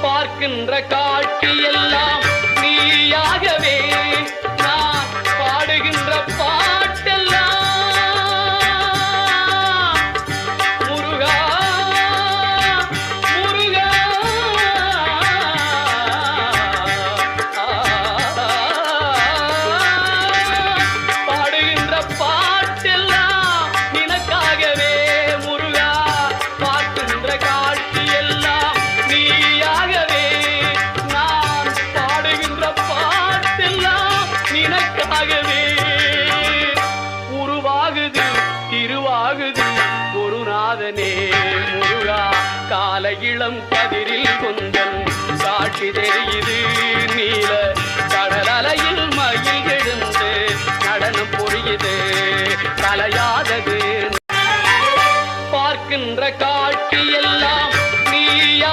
பார்க்கின்ற காட்சி எல்லாம் நீயாகவே நான் பாடுகின்ற பாட்டெல்லாம் முருகா முருகா பாடுகின்ற பாட்டெல்லாம் நினக்காகவே முருகா பார்க்கின்ற காட்சி எல்லாம் நீயாகவே நான் பாடுகின்ற பாட்டெல்லாம் நினக்காகவே உருவாகுது திருவாகுது குருநாதனே முருகா கால இளம் கதிரில் கொஞ்சம் சாட்சி தெரியுது நீல